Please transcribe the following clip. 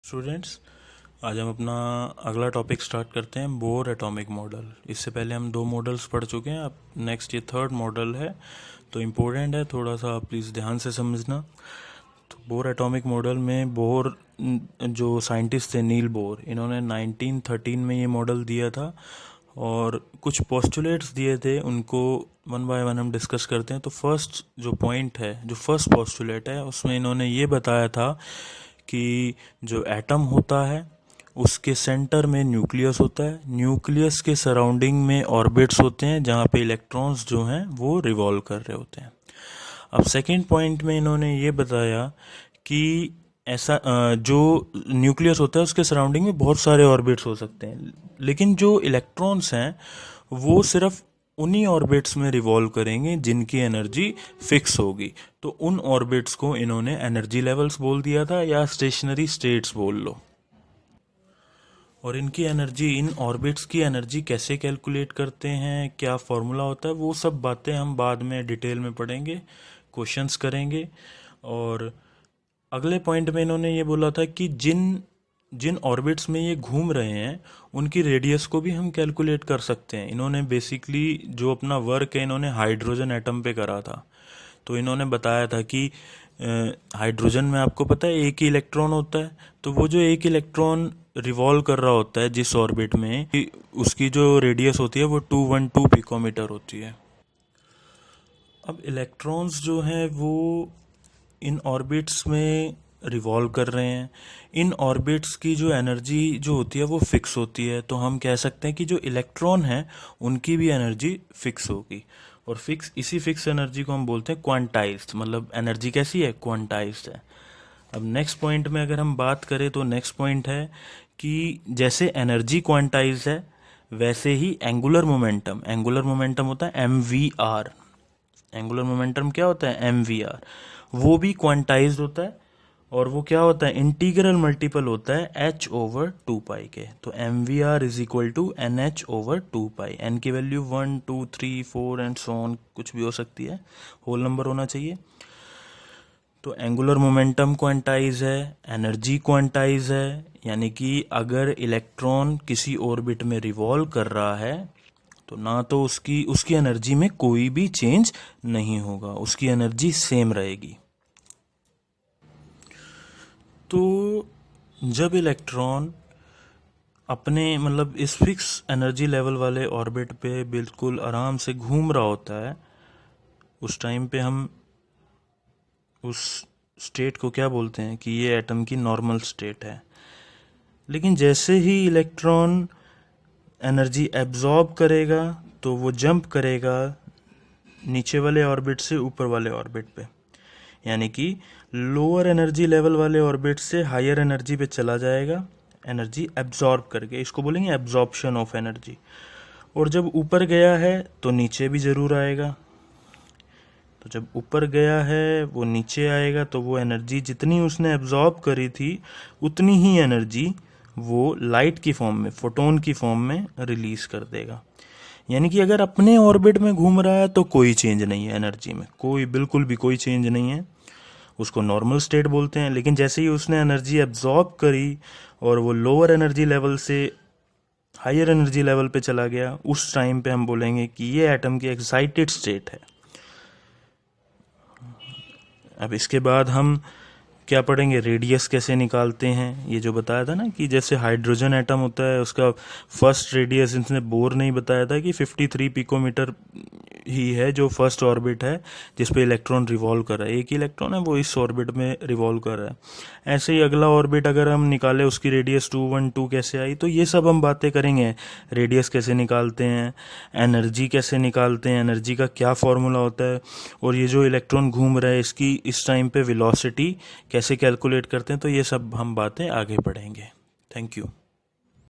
Students, आज हम अपना अगला टॉपिक स्टार्ट करते हैं, बोर एटॉमिक मॉडल। इससे पहले हम 2 मॉडल्स पढ़ चुके हैं। अब नेक्स्ट ये 3rd मॉडल है, तो इम्पोर्टेंट है, थोड़ा सा प्लीज़ ध्यान से समझना। तो बोर एटॉमिक मॉडल में बोर जो साइंटिस्ट थे नील बोर, इन्होंने 1913 में ये मॉडल दिया था और कुछ पोस्टुलेट्स दिए थे, उनको वन बाय वन हम डिस्कस करते हैं। तो फर्स्ट जो पॉइंट है, जो फर्स्ट पोस्टुलेट है, उसमें इन्होंने ये बताया था कि जो एटम होता है उसके सेंटर में न्यूक्लियस होता है, न्यूक्लियस के सराउंडिंग में ऑर्बिट्स होते हैं जहाँ पे इलेक्ट्रॉन्स जो हैं वो रिवॉल्व कर रहे होते हैं। अब सेकंड पॉइंट में इन्होंने ये बताया कि ऐसा जो न्यूक्लियस होता है उसके सराउंडिंग में बहुत सारे ऑर्बिट्स हो सकते हैं, लेकिन जो इलेक्ट्रॉन्स हैं वो सिर्फ उन्हीं ऑर्बिट्स में रिवॉल्व करेंगे जिनकी एनर्जी फिक्स होगी। तो उन ऑर्बिट्स को इन्होंने एनर्जी लेवल्स बोल दिया था, या स्टेशनरी स्टेट्स बोल लो। और इनकी एनर्जी, इन ऑर्बिट्स की एनर्जी कैसे कैलकुलेट करते हैं, क्या फॉर्मूला होता है, वो सब बातें हम बाद में डिटेल में पढ़ेंगे, क्वेश्चंस करेंगे। और अगले पॉइंट में इन्होंने ये बोला था कि जिन जिन ऑर्बिट्स में ये घूम रहे हैं उनकी रेडियस को भी हम कैलकुलेट कर सकते हैं। इन्होंने बेसिकली जो अपना वर्क है इन्होंने हाइड्रोजन एटम पे करा था। तो इन्होंने बताया था कि हाइड्रोजन में आपको पता है एक ही इलेक्ट्रॉन होता है, तो वो जो एक इलेक्ट्रॉन रिवॉल्व कर रहा होता है जिस ऑर्बिट में, उसकी जो रेडियस होती है वो 212 पिकोमीटर होती है। अब इलेक्ट्रॉन्स जो हैं वो इन ऑर्बिट्स में रिवॉल्व कर रहे हैं। इन ऑर्बिट्स की जो एनर्जी जो होती है वो फिक्स होती है, तो हम कह सकते हैं कि जो इलेक्ट्रॉन हैं उनकी भी एनर्जी फिक्स होगी। और इसी फिक्स एनर्जी को हम बोलते हैं क्वांटाइज्ड, मतलब एनर्जी कैसी है, क्वांटाइज्ड है। अब नेक्स्ट पॉइंट में अगर हम बात करें तो नेक्स्ट पॉइंट है कि जैसे एनर्जी क्वांटाइज्ड है वैसे ही एंगुलर मोमेंटम होता है MVR। एंगुलर मोमेंटम क्या होता है, MVR, वो भी क्वांटाइज्ड होता है। और वो क्या होता है, इंटीग्रल मल्टीपल होता है h/2π के। तो MVR is equal to NH/2π। n की वैल्यू 1, 2, 3, 4 एंड सो ऑन, कुछ भी हो सकती है, होल नंबर होना चाहिए। तो एंगुलर मोमेंटम क्वांटाइज है, एनर्जी क्वांटाइज है, यानी कि अगर इलेक्ट्रॉन किसी ऑर्बिट में रिवॉल्व कर रहा है तो ना तो उसकी एनर्जी में कोई भी चेंज नहीं होगा, उसकी एनर्जी सेम रहेगी। तो जब इलेक्ट्रॉन अपने मतलब इस फिक्स एनर्जी लेवल वाले ऑर्बिट पे बिल्कुल आराम से घूम रहा होता है, उस टाइम पे हम उस स्टेट को क्या बोलते हैं कि ये एटम की नॉर्मल स्टेट है। लेकिन जैसे ही इलेक्ट्रॉन एनर्जी एब्जॉर्ब करेगा तो वो जंप करेगा नीचे वाले ऑर्बिट से ऊपर वाले ऑर्बिट पे, यानी कि लोअर एनर्जी लेवल वाले ऑर्बिट से हायर एनर्जी पे चला जाएगा एनर्जी एब्जॉर्ब करके। इसको बोलेंगे एब्जॉर्प्शन ऑफ एनर्जी। और जब ऊपर गया है तो नीचे भी ज़रूर आएगा। तो जब ऊपर गया है वो नीचे आएगा, तो वो एनर्जी जितनी उसने एब्जॉर्ब करी थी उतनी ही एनर्जी वो लाइट की फॉर्म में, फोटोन की फॉर्म में रिलीज कर देगा। यानी कि अगर अपने ऑर्बिट में घूम रहा है तो कोई चेंज नहीं है एनर्जी में, बिल्कुल भी कोई चेंज नहीं है, उसको नॉर्मल स्टेट बोलते हैं। लेकिन जैसे ही उसने एनर्जी एब्जॉर्ब करी और वो लोअर एनर्जी लेवल से हायर एनर्जी लेवल पे चला गया, उस टाइम पे हम बोलेंगे कि ये एटम की एक्साइटेड स्टेट है। अब इसके बाद हम क्या पढ़ेंगे, रेडियस कैसे निकालते हैं। ये जो बताया था ना कि जैसे हाइड्रोजन एटम होता है उसका फर्स्ट रेडियस इसने बोर नहीं बताया था कि 53 पिकोमीटर ही है जो फर्स्ट ऑर्बिट है जिस पे इलेक्ट्रॉन रिवॉल्व कर रहा है। एक ही इलेक्ट्रॉन है वो इस ऑर्बिट में रिवॉल्व कर रहा है। ऐसे ही अगला ऑर्बिट अगर हम निकाले उसकी रेडियस 212 कैसे आई, तो ये सब हम बातें करेंगे। रेडियस कैसे निकालते हैं, एनर्जी कैसे निकालते हैं, एनर्जी का क्या फॉर्मूला होता है, और ये जो इलेक्ट्रॉन घूम रहा है इसकी इस टाइम पे वेलोसिटी कैसे कैलकुलेट करते हैं। तो ये सब हम बातें आगे पढ़ेंगे। Thank you.